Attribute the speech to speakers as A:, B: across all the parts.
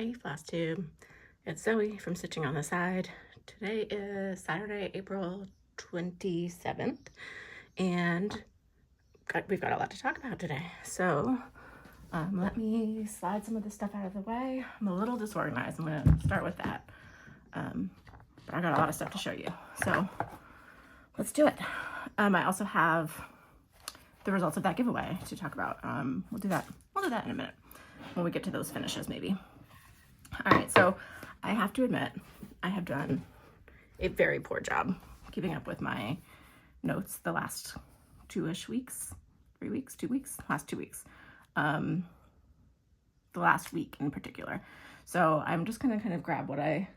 A: Hey, Floss Tube. It's Zoe from Stitching on the Side. Today is Saturday, April 27th, and we've got a lot to talk about today. So let me slide some of this stuff out of the way. I'm a little disorganized. I'm going to start with that. But I got a lot of stuff to show you. So let's do it. I also have the results of that giveaway to talk about. We'll do that in a minute when we get to those finishes maybe. All right, so I have to admit, I have done a very poor job keeping up with my notes the last last 2 weeks, the last week in particular. So I'm just gonna kind of grab what I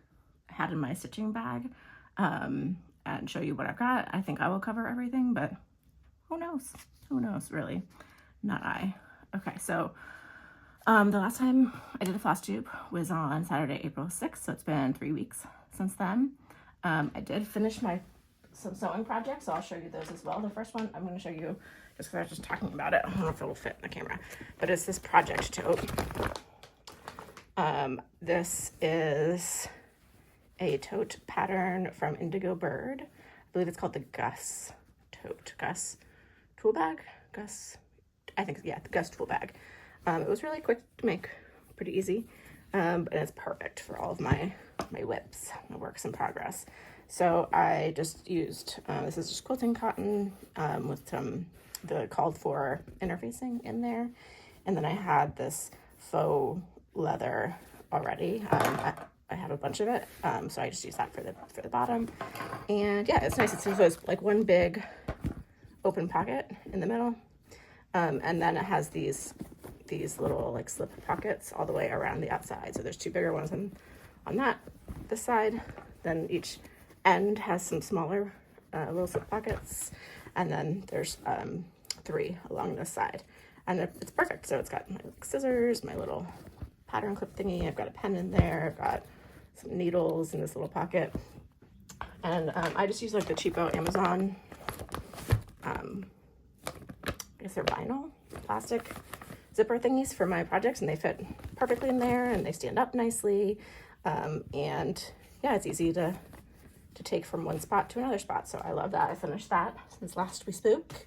A: had in my stitching bag and show you what I've got. I think I will cover everything, but who knows really, not I. Okay, so the last time I did a floss tube was on Saturday, April 6th, so it's been 3 weeks since then. I did finish some sewing projects, so I'll show you those as well. The first one I'm going to show you, just because I was just talking about it, I don't know if it'll fit in the camera, but it's this project tote. This is a tote pattern from Indigo Bird. I believe it's called the Gus tote. Gus tool bag? I think, yeah, the Gus tool bag. It was really quick to make, pretty easy, and it's perfect for all of my whips, my works in progress. So I just used, this is just quilting cotton with the called for interfacing in there. And then I had this faux leather already. I have a bunch of it, so I just used that for the bottom. And yeah, it's nice. It's like one big open pocket in the middle. And then it has these little like slip pockets all the way around the outside. So there's 2 bigger ones on this side. Then each end has some smaller little slip pockets. And then there's 3 along this side. And it's perfect. So it's got my scissors, my little pattern clip thingy. I've got a pen in there. I've got some needles in this little pocket. And I just use like the cheapo Amazon, I guess they're vinyl, plastic zipper thingies for my projects, and they fit perfectly in there and they stand up nicely. And yeah, it's easy to take from one spot to another spot. So I love that. I finished that since last we spoke.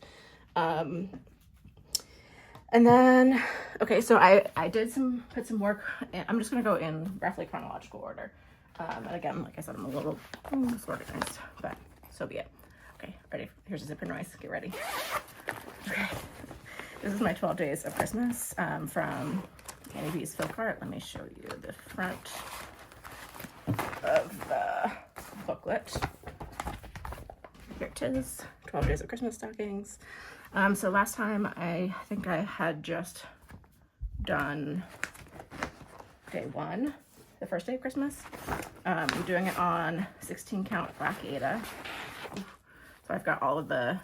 A: And then, okay, so I did put some work. I'm just gonna go in roughly chronological order. And again, like I said, I'm a little disorganized, but so be it. Okay, ready? Here's a zip and noise. Get ready. Okay. This is my 12 Days of Christmas from Candy B's Flipkart. Let me show you the front of the booklet. Here it is, 12 Days of Christmas stockings. So last time I think I had just done day 1, the first day of Christmas. I'm doing it on 16 count Black Aida. So I've got all the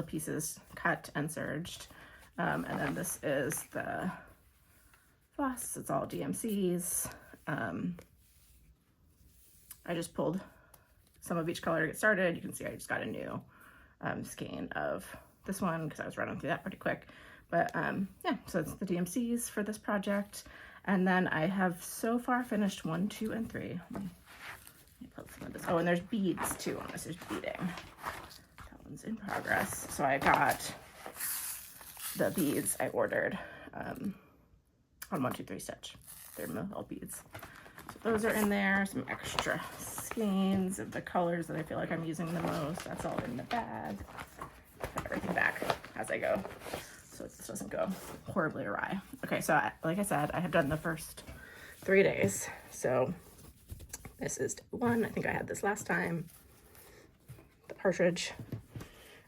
A: pieces cut and serged. And then this is the floss. It's all DMCs. I just pulled some of each color to get started. You can see I just got a new skein of this one because I was running through that pretty quick. But yeah, so it's the DMCs for this project. And then I have so far finished 1, 2, and 3. Let me put some of this. Oh, and there's beads too on this. There's beading. That one's in progress. So I got the beads I ordered on 1, 2, 3 stitch. They're metal beads. So those are in there. Some extra skeins of the colors that I feel like I'm using the most. That's all in the bag. Put everything back as I go so this doesn't go horribly awry. Okay, so like I said, I have done the first 3 days. So this is day 1. I think I had this last time. The partridge.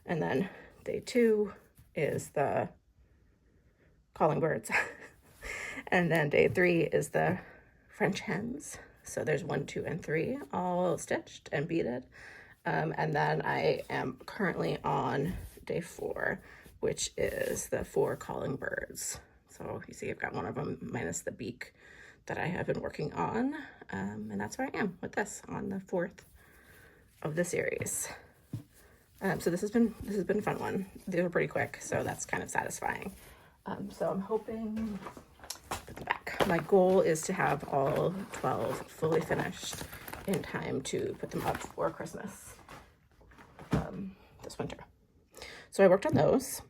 A: And then day 2 is the calling birds. And then day 3 is the French hens. So there's 1, 2, and 3 all stitched and beaded. And then I am currently on day 4, which is the 4 calling birds. So you see I've got one of them minus the beak that I have been working on. And that's where I am with this on the 4th of the series. So this has been a fun one. They were pretty quick, so that's kind of satisfying. So I'm hoping put them back. My goal is to have all 12 fully finished in time to put them up for Christmas this winter. So I worked on those.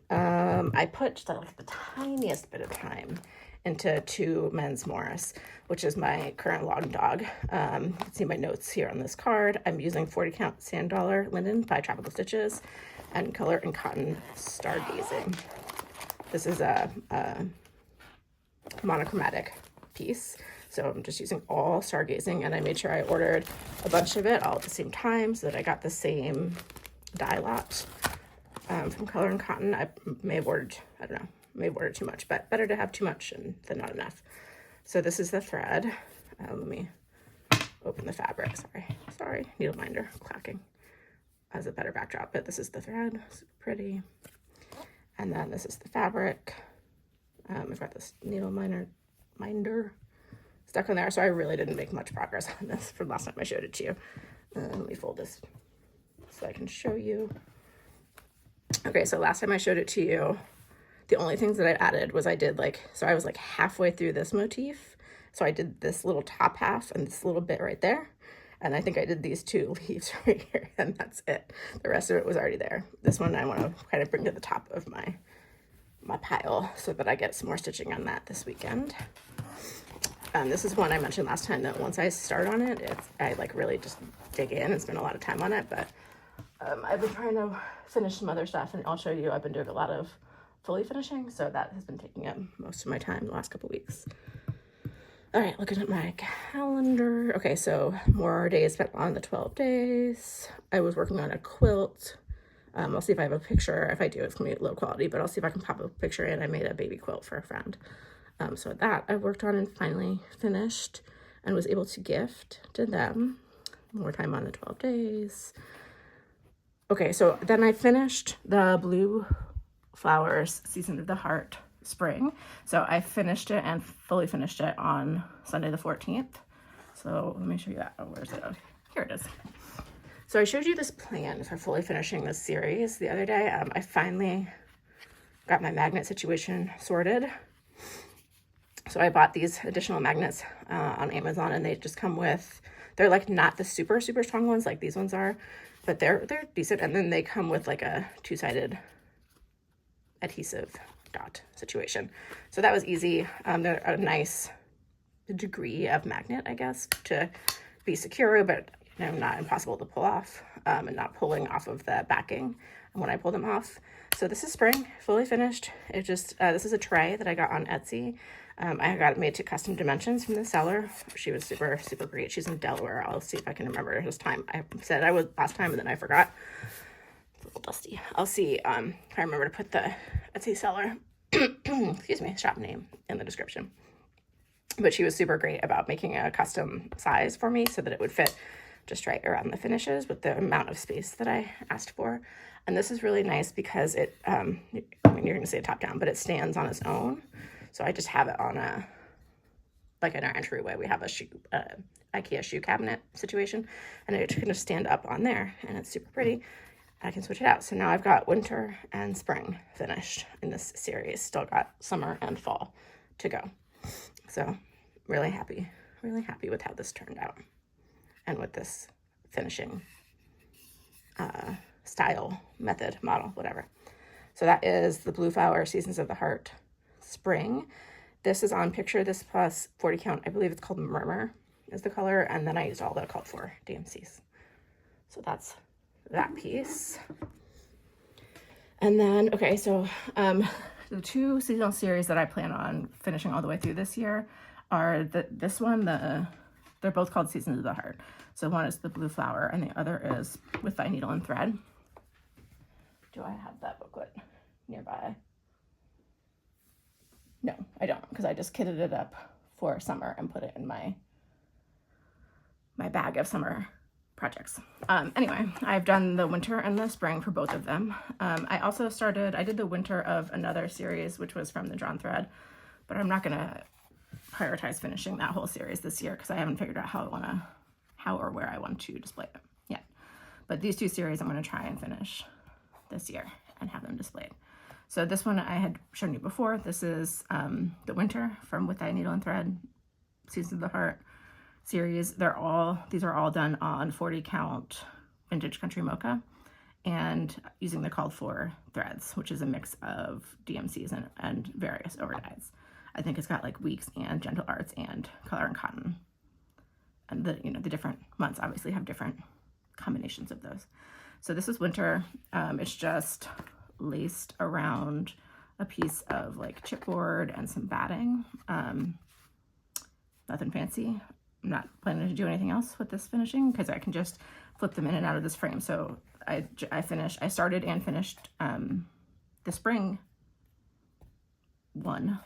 A: I put just like the tiniest bit of time into 2 Men's Morris, which is my current long dog. You can see my notes here on this card. I'm using 40 count Sand Dollar linen by Tropical Stitches and Color and Cotton Stargazing. This is a monochromatic piece. So I'm just using all Stargazing, and I made sure I ordered a bunch of it all at the same time so that I got the same dye lot from Color and Cotton. I may have ordered, I don't know, may have ordered too much, but better to have too much than not enough. So this is the thread. Let me open the fabric. Sorry, needle minder clacking as a better backdrop, but this is the thread, super pretty. And then this is the fabric. I've got this needle minder stuck on there, so I really didn't make much progress on this from last time I showed it to you. Let me fold this so I can show you. Okay, so last time I showed it to you, the only things that I added was I was like halfway through this motif. So I did this little top half and this little bit right there. And I think I did these 2 leaves right here, and that's it. The rest of it was already there. This one I want to kind of bring to the top of my pile so that I get some more stitching on that this weekend. This is one I mentioned last time that once I start on it, I like really just dig in and spend a lot of time on it. But I've been trying to finish some other stuff, and I'll show you I've been doing a lot of fully finishing, so that has been taking up most of my time the last couple weeks. All right, looking at my calendar. Okay, so more days spent on the 12 days. I was working on a quilt. I'll see if I have a picture. If I do, it's gonna be low quality, but I'll see if I can pop a picture in. I made a baby quilt for a friend. So that I worked on and finally finished and was able to gift to them. More time on the 12 days. Okay, so then I finished the Blue Flowers Season of the Heart Spring. So I finished it and fully finished it on Sunday the 14th. So let me show you that. Oh, where's it? Here it is. So I showed you this plan for fully finishing this series the other day. I finally got my magnet situation sorted. So I bought these additional magnets on Amazon, and they just come with, they're like not the super, super strong ones like these ones are, but they're decent. And then they come with like a 2-sided adhesive dot situation. So that was easy. They're a nice degree of magnet, I guess, to be secure, but not impossible to pull off, and not pulling off of the backing when I pull them off. So this is spring, fully finished. It just, this is a tray that I got on Etsy. I got it made to custom dimensions from the seller. She was super, super great. She's in Delaware. I'll see if I can remember this time. I said I was last time, and then I forgot. It's a little dusty. I'll see if I remember to put the Etsy seller, excuse me, shop name in the description. But she was super great about making a custom size for me so that it would fit just right around the finishes with the amount of space that I asked for. And this is really nice because it, I mean, you're going to see it top down, but it stands on its own. So I just have it on like in our entryway, we have a IKEA shoe cabinet situation, and it can just stand up on there, and it's super pretty. I can switch it out. So now I've got winter and spring finished in this series. Still got summer and fall to go. So really happy with how this turned out and with this finishing style, method, model, whatever. So that is the Blue Flower Seasons of the Heart Spring. This is on Picture This Plus 40 count. I believe it's called Murmur is the color. And then I used all the called for DMCs. So that's that piece. And then, okay, so the 2 seasonal series that I plan on finishing all the way through this year are this one, they're both called Seasons of the Heart. So one is the Blue Flower and the other is With Thy Needle and Thread. Do I have that booklet nearby? No, I don't, because I just kitted it up for summer and put it in my bag of summer projects. Anyway, I've done the winter and the spring for both of them. I also I did the winter of another series, which was from the Drawn Thread, but I'm not going to prioritize finishing that whole series this year because I haven't figured out how or where I want to display it yet. But these 2 series I'm going to try and finish this year and have them displayed. So this one I had shown you before. This is the Winter from With Thy Needle and Thread Seasons of the Heart series. These are all done on 40 count vintage country mocha and using the called for threads, which is a mix of DMCs and various overdyes. I think it's got like weeks and gentle arts and color and cotton. And the different months obviously have different combinations of those. So this is Winter. It's just laced around a piece of like chipboard and some batting. Nothing fancy. I'm not planning to do anything else with this finishing because I can just flip them in and out of this frame. So I started and finished the spring one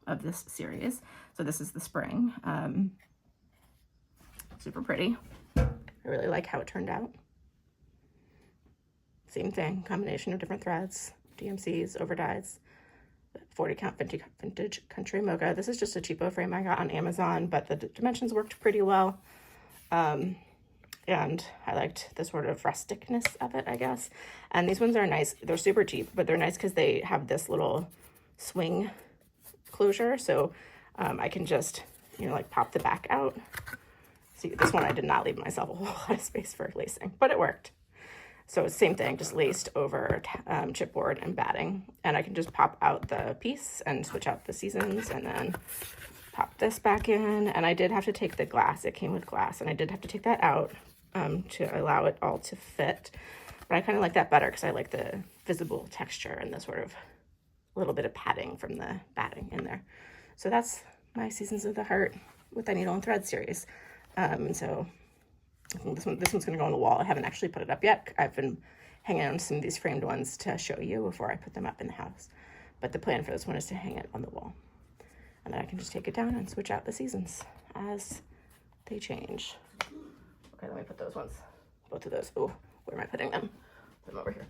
A: of this series. So this is the spring. Super pretty. I really like how it turned out. Same thing, combination of different threads, DMCs, overdyes, 40 count vintage country mocha. This is just a cheapo frame I got on Amazon, but the dimensions worked pretty well. And I liked the sort of rusticness of it, I guess. And these ones are nice. They're super cheap, but they're nice because they have this little swing closure. So I can just, like pop the back out. See, this one I did not leave myself a whole lot of space for lacing, but it worked. So it's the same thing, just laced over chipboard and batting. And I can just pop out the piece and switch out the seasons and then pop this back in. And I did have to take the glass, it came with glass, and I did have to take that out to allow it all to fit. But I kind of like that better because I like the visible texture and the sort of little bit of padding from the batting in there. So that's my Seasons of the Heart With Thy Needle and Thread series. And so I think this one's going to go on the wall. I haven't actually put it up yet. I've been hanging on some of these framed ones to show you before I put them up in the house. But the plan for this one is to hang it on the wall. And then I can just take it down and switch out the seasons as they change. Okay, let me put those ones, both of those. Oh, where am I putting them? Put them over here.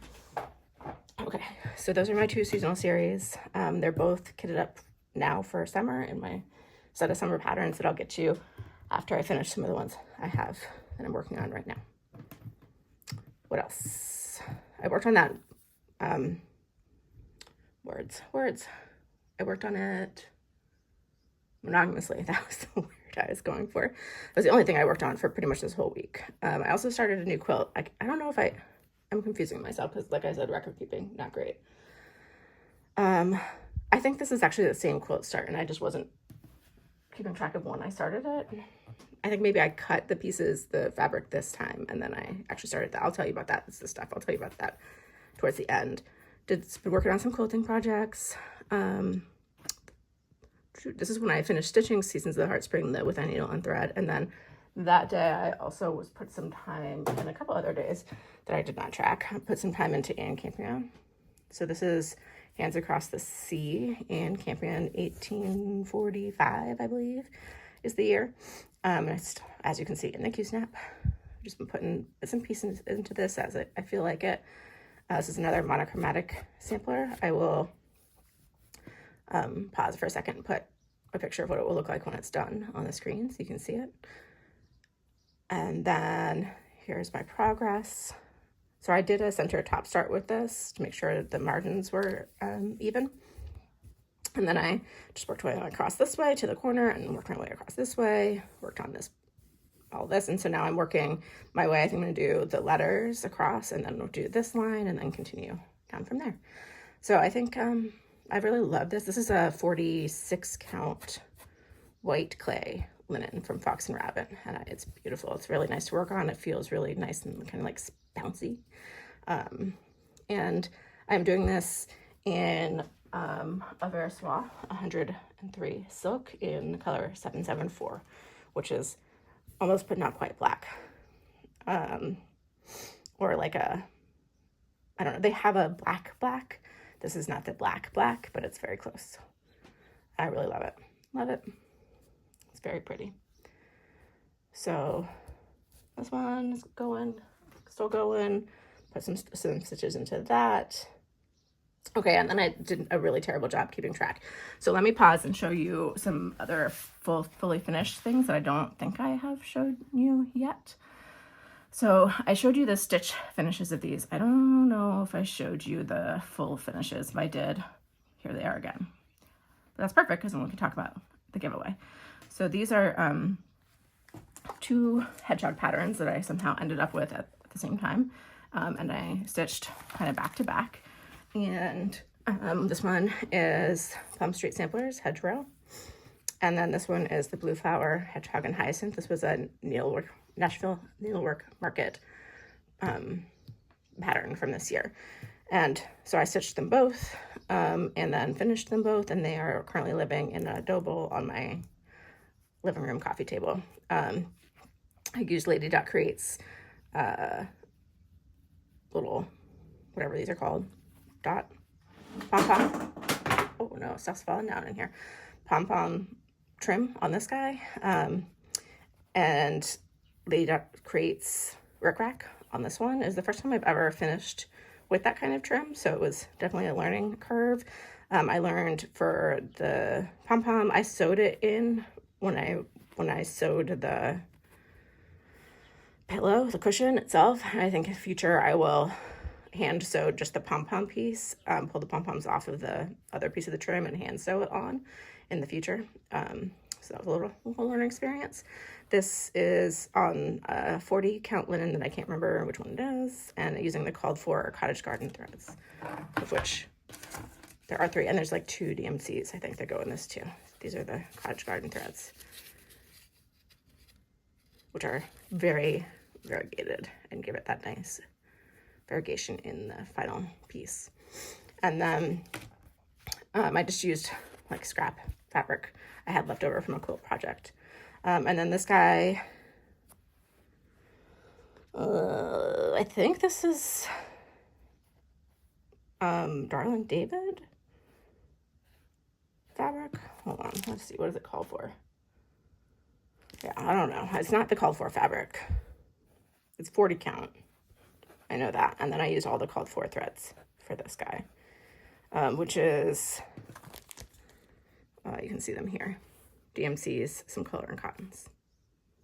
A: Okay, so those are my two seasonal series. They're both kitted up now for summer in my set of summer patterns that I'll get to after I finish some of the ones I have that I'm working on right now. What else? I worked on that, words. I worked on it monogamously. That was the word I was going for. It was the only thing I worked on for pretty much this whole week. I also started a new quilt. I don't know if I'm confusing myself because, like I said, record keeping, not great. I think this is actually the same quilt start, and I just wasn't keeping track of when I started it. I think maybe I cut the pieces, the fabric this time, and then I actually started that. I'll tell you about that. It's the stuff. I'll tell you about that towards the end. Been working on some quilting projects. This is when I finished stitching Seasons of the Heart Spring With Thy Needle and Thread, and then that day I also put some time, and a couple other days that I did not track, I put some time into Anne Campion. So this is Hands Across the Sea, Anne Campion, 1845, I believe, is the year. It's, as you can see in the Q-Snap, I've just been putting bits and pieces into this as I feel like it. This is another monochromatic sampler. I will pause for a second and put a picture of what it will look like when it's done on the screen so you can see it. And then here's my progress. So I did a center top start with this to make sure the margins were even. And then I just worked my way across this way to the corner and worked my way across this way, worked on this, all this. And so now I'm working my way. I think I'm going to do the letters across and then we'll do this line and then continue down from there. So I think I really love this. This is a 46 count white clay linen from Fox and Rabbit, and it's beautiful. It's really nice to work on. It feels really nice and kind of like bouncy. And I'm doing this in a Versoix 103 silk in color 774, which is almost but not quite black. Or like I don't know, they have a black. This is not the black, but it's very close. I really love it. Love it. It's very pretty. So this one's still going. Put some stitches into that. Okay, and then I did a really terrible job keeping track. So let me pause and show you some other fully finished things that I don't think I have showed you yet. So I showed you the stitch finishes of these. I don't know if I showed you the full finishes. If I did, here they are again. But that's perfect because then we can talk about the giveaway. So these are 2 hedgehog patterns that I somehow ended up with at the same time. And I stitched kind of back to back. And this one is Plum Street Samplers Hedgerow. And then this one is the Blue Flower Hedgehog and Hyacinth. This was a Nashville Needlework Market pattern from this year. And so I stitched them both and then finished them both, and they are currently living in a dough bowl on my living room coffee table. I used Lady Dot Creates little, whatever these are called, dot, pom-pom. Oh no, stuff's falling down in here. Pom-pom trim on this guy. And Lady Dot Creates Rick Rack on this one. Is the first time I've ever finished with that kind of trim, so it was definitely a learning curve. I learned for the pom-pom, I sewed it in when I sewed the pillow, the cushion itself. I think in the future I will hand sew just the pom-pom piece, pull the pom-poms off of the other piece of the trim and hand sew it on in the future. So that was a little learning experience. This is on 40 count linen that I can't remember which one it is, and using the called for cottage garden threads, of which there are 3, and there's like 2 DMCs I think that go in this too. These are the cottage garden threads, which are very variegated and give it that nice variegation in the final piece. And then I just used like scrap fabric I had left over from a quilt project. And then this guy, I think this is Darling David fabric. Hold on, let's see, what is it called for? Yeah, I don't know. It's not the called for fabric. It's 40 count. I know that. And then I used all the called for threads for this guy, which is, you can see them here. DMCs, some color and cottons.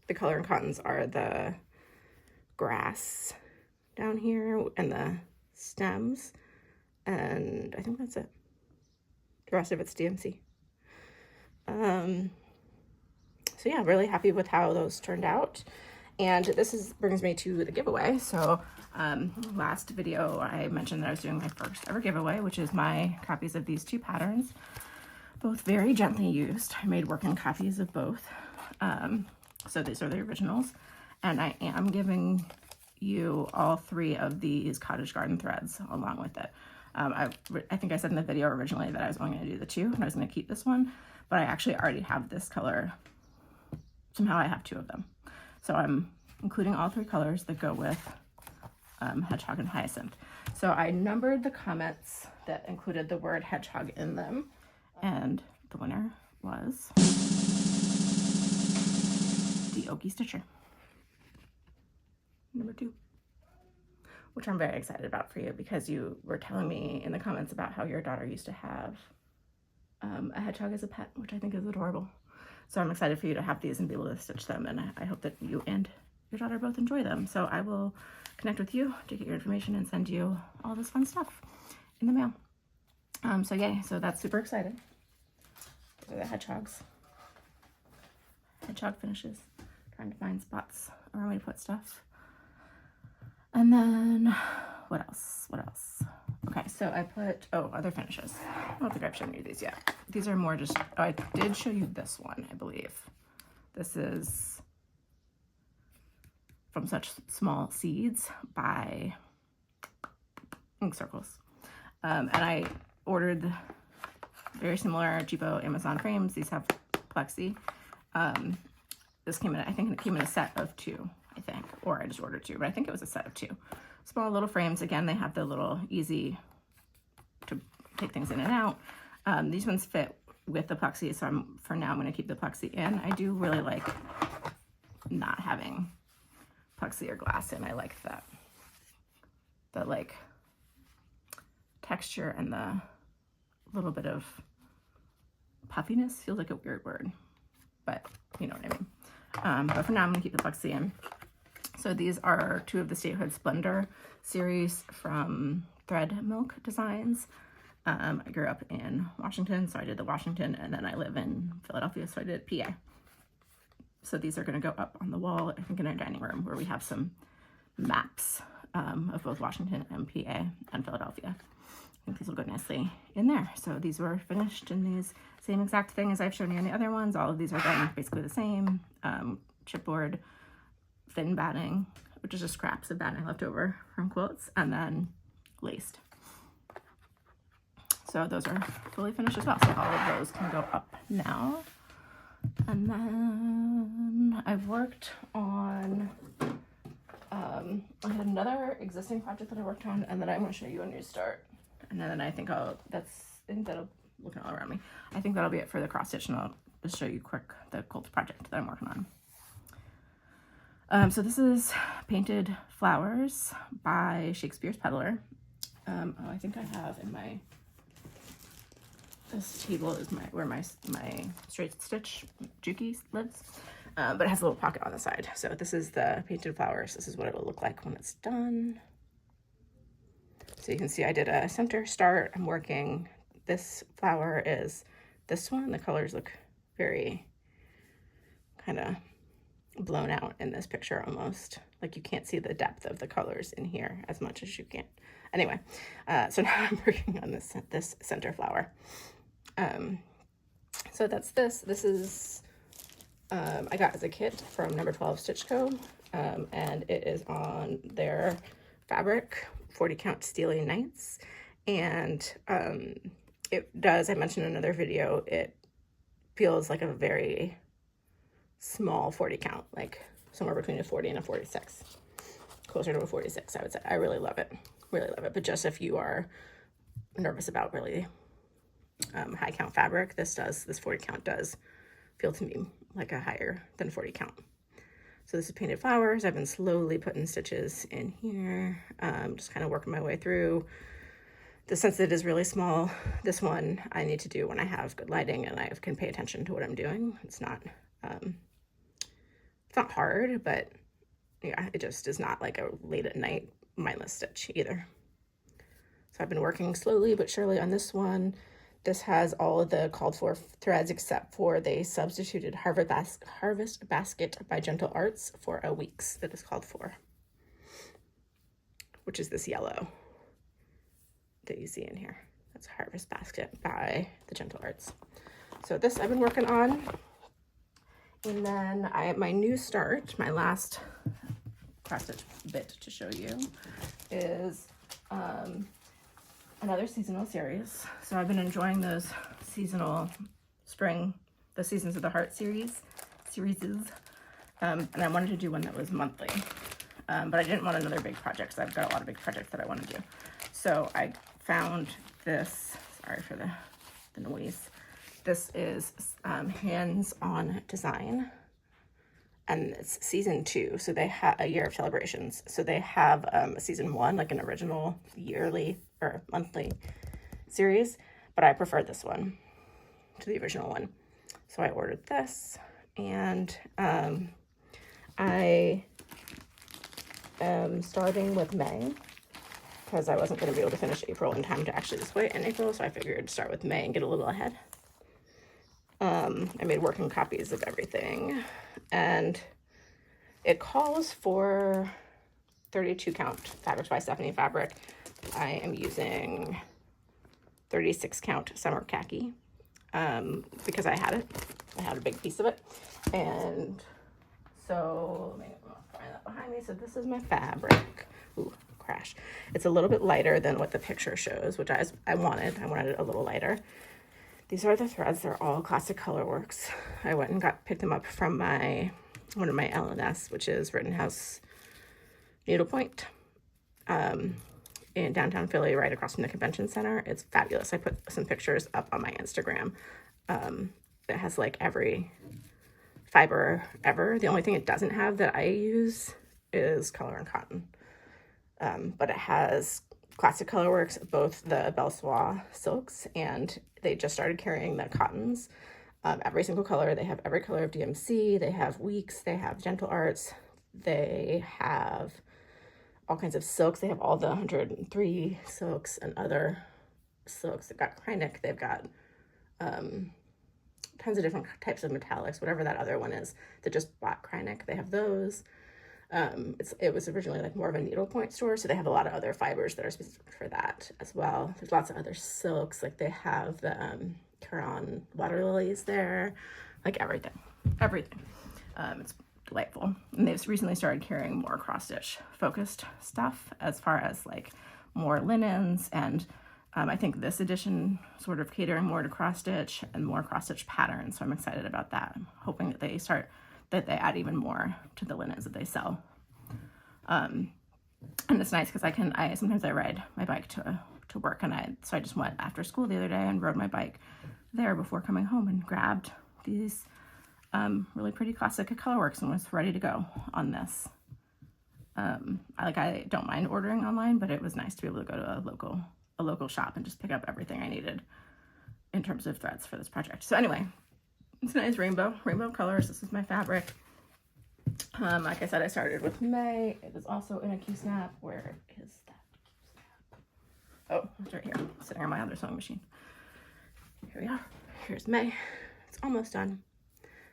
A: The color and cottons are the grass down here and the stems, and I think that's it. The rest of it's DMC. So yeah, really happy with how those turned out. And this brings me to the giveaway. So last video I mentioned that I was doing my first ever giveaway, which is my copies of these 2 patterns, both very gently used. I made working copies of both. So these are the originals, and I am giving you all 3 of these cottage garden threads along with it. I think I said in the video originally that I was only going to do the 2 and I was going to keep this one, but I actually already have this color. Somehow I have 2 of them. So I'm including all 3 colors that go with Hedgehog and Hyacinth. So I numbered the comments that included the word hedgehog in them, and the winner was the Okie Stitcher, number 2, which I'm very excited about for you because you were telling me in the comments about how your daughter used to have a hedgehog as a pet, which I think is adorable. So I'm excited for you to have these and be able to stitch them, and I hope that you and your daughter both enjoy them. So I will connect with you to get your information and send you all this fun stuff in the mail. So yay, so that's super exciting. These are the hedgehogs. Hedgehog finishes. Trying to find spots around me to put stuff. And then, what else? Okay, so I put, other finishes. I don't think I've shown you these yet. These are more just, I did show you this one, I believe. This is From Such Small Seeds by Ink Circles. And I ordered very similar cheapo Amazon frames. These have plexi. This came in, I think it came in a set of 2, I think, or I just ordered 2, but I think it was a set of 2. Small little frames. Again, they have the little easy to take things in and out. These ones fit with the plexi, so for now I'm going to keep the plexi in. I do really like not having plexi or glass in. I like that. The like texture and the little bit of puffiness feels like a weird word, but you know what I mean. But for now I'm going to keep the plexi in. So these are two of the Statehood Splendor series from Thread Milk Designs. I grew up in Washington, so I did the Washington, and then I live in Philadelphia, so I did PA. So these are going to go up on the wall, I think in our dining room, where we have some maps of both Washington and PA and Philadelphia. I think these will go nicely in there. So these were finished in these same exact thing as I've shown you in the other ones. All of these are done basically the same. Chipboard, thin batting, which is just scraps of batting left over from quilts, and then laced. So those are fully finished as well. So all of those can go up now. And then I've worked on, I had another existing project that I worked on, and then I'm going to show you a new start. And then I think that'll, looking all around me, I think that'll be it for the cross stitch, and I'll just show you quick the quilt project that I'm working on. So this is Painted Flowers by Shakespeare's Peddler. I think I have in my, this table is where my straight stitch Juki lives, but it has a little pocket on the side. So this is the Painted Flowers. This is what it'll look like when it's done. So you can see I did a center start. I'm working, this flower is this one. The colors look very kind of blown out in this picture almost. Like you can't see the depth of the colors in here as much as you can. Anyway, so now I'm working on this center flower. So that's this. This is, I got as a kit from Number 12 Stitch Co. And it is on their fabric 40 count Steely Nights. And it does, I mentioned in another video, it feels like a very small 40 count, like somewhere between a 40 and a 46, closer to a 46, I would say. I really love it, but just if you are nervous about really high count fabric, this 40 count does feel to me like a higher than 40 count. So this is Painted Flowers. I've been slowly putting stitches in here, just kind of working my way through. Since it is really small, this one I need to do when I have good lighting and I can pay attention to what I'm doing. It's not hard, but yeah, it just is not like a late at night mindless stitch either. So I've been working slowly but surely on this one. This has all of the called for threads except for they substituted Harvest Basket by Gentle Arts for a Weeks that is called for, which is this yellow that you see in here. That's Harvest Basket by the Gentle Arts. So this I've been working on. And then my new start, my last cross stitch bit to show you is another seasonal series. So I've been enjoying those seasonal the Seasons of the Heart series. And I wanted to do one that was monthly, but I didn't want another big project, so I've got a lot of big projects that I want to do. So I found this, sorry for the noise. This is Hands On Design, and it's season 2. So they have a year of celebrations. So they have a season 1, like an original yearly or monthly series, but I prefer this one to the original one. So I ordered this, and I am starting with May because I wasn't going to be able to finish April in time to actually display it in April. So I figured I'd start with May and get a little ahead. I made working copies of everything, and it calls for 32 count Fabrics by Stephanie fabric. I am using 36 count Summer Khaki because I had a big piece of it. And so let me find that behind me. So this is my fabric. Ooh, crash. It's a little bit lighter than what the picture shows, which I wanted it a little lighter. These are the threads. They're all Classic Colorworks. I went and picked them up from one of my LNS, which is Rittenhouse Needlepoint, in downtown Philly, right across from the convention center. It's fabulous. I put some pictures up on my Instagram. It has like every fiber ever. The only thing it doesn't have that I use is color and cotton. But it has Classic Colorworks, both the Belle Soie silks, and they just started carrying the cottons. Every single color. They have every color of DMC. They have Weeks. They have Gentle Arts. They have all kinds of silks. They have all the 103 silks and other silks. They've got Kreinik. They've got tons of different types of metallics, whatever that other one is that just bought Kreinik. They have those. It was originally like more of a needlepoint store, so they have a lot of other fibers that are specific for that as well. There's lots of other silks, like they have the Caron water lilies there, like everything. It's delightful. And they've recently started carrying more cross-stitch focused stuff as far as like more linens, and I think this edition sort of catering more to cross-stitch and more cross-stitch patterns, so I'm excited about that. I'm hoping that they add even more to the linens that they sell. And it's nice because I sometimes ride my bike to work, and so I just went after school the other day and rode my bike there before coming home and grabbed these really pretty classic Colorworks and was ready to go on this. I don't mind ordering online, but it was nice to be able to go to a local shop and just pick up everything I needed in terms of threads for this project. So anyway, it's a nice rainbow colors. This is my fabric. Like I said, I started with May. It is also in a Q-snap. Where is that Q-snap? Oh, it's right here, sitting on my other sewing machine. Here we are. Here's May. It's almost done.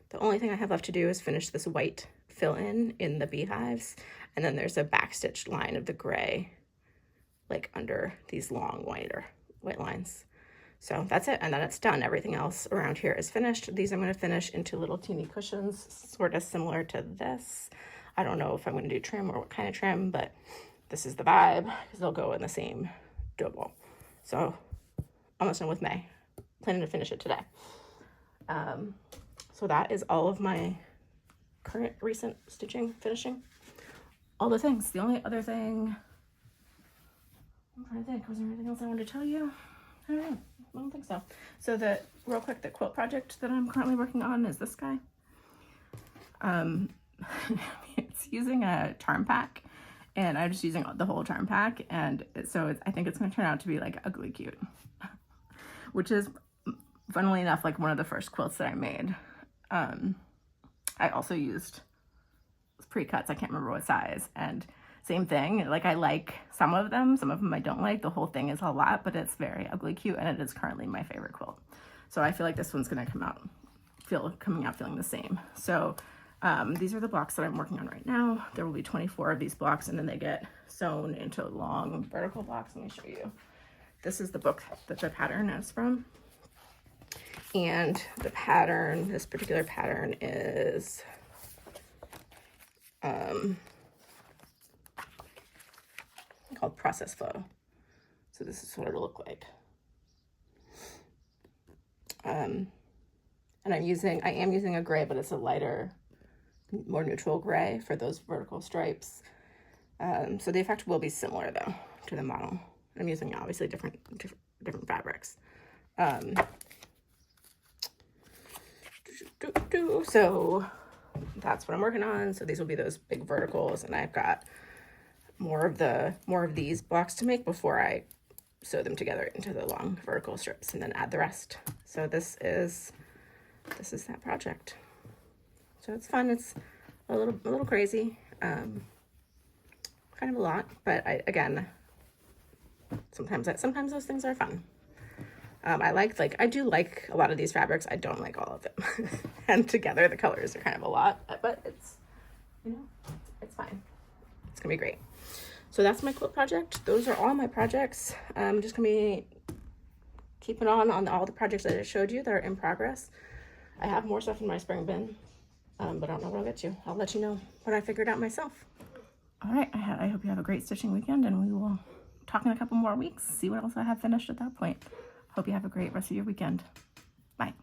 A: The only thing I have left to do is finish this white fill-in in the beehives, and then there's a backstitched line of the gray, like under these long white lines. So that's it, and then it's done. Everything else around here is finished. These I'm going to finish into little teeny cushions, sort of similar to this. I don't know if I'm going to do trim or what kind of trim, but this is the vibe, because they'll go in the same double. So almost done with May. Planning to finish it today. So that is all of my current recent stitching, finishing, all the things. The only other thing, I'm trying to think, was there anything else I wanted to tell you? I don't know. I don't think so. So real quick, the quilt project that I'm currently working on is this guy. It's using a charm pack, and I'm just using the whole charm pack, and so I think it's going to turn out to be like ugly cute, which is, funnily enough, like one of the first quilts that I made. I also used pre-cuts. I can't remember what size, and same thing. Like, I like some of them I don't like. The whole thing is a lot, but it's very ugly cute, and it is currently my favorite quilt. So I feel like this one's gonna coming out feeling the same. So these are the blocks that I'm working on right now. There will be 24 of these blocks, and then they get sewn into long vertical blocks. Let me show you. This is the book that the pattern is from. And the pattern, this particular pattern is called Process Flow. So this is what it'll look like. And I am using a gray, but it's a lighter, more neutral gray for those vertical stripes. So the effect will be similar though to the model. I'm using obviously different fabrics. So that's what I'm working on. So these will be those big verticals, and I've got more of these blocks to make before I sew them together into the long vertical strips and then add the rest. So this is that project. So it's fun. It's a little crazy, kind of a lot, but again, sometimes those things are fun. I do like a lot of these fabrics. I don't like all of them. And together the colors are kind of a lot, but it's fine. It's gonna be great. So that's my quilt project. Those are all my projects. I'm just gonna be keeping on all the projects that I showed you that are in progress. I have more stuff in my spring bin, but I don't know what I'll get to. I'll let you know when I figure it out myself. All right, I hope you have a great stitching weekend, and we will talk in a couple more weeks, see what else I have finished at that point. Hope you have a great rest of your weekend. Bye.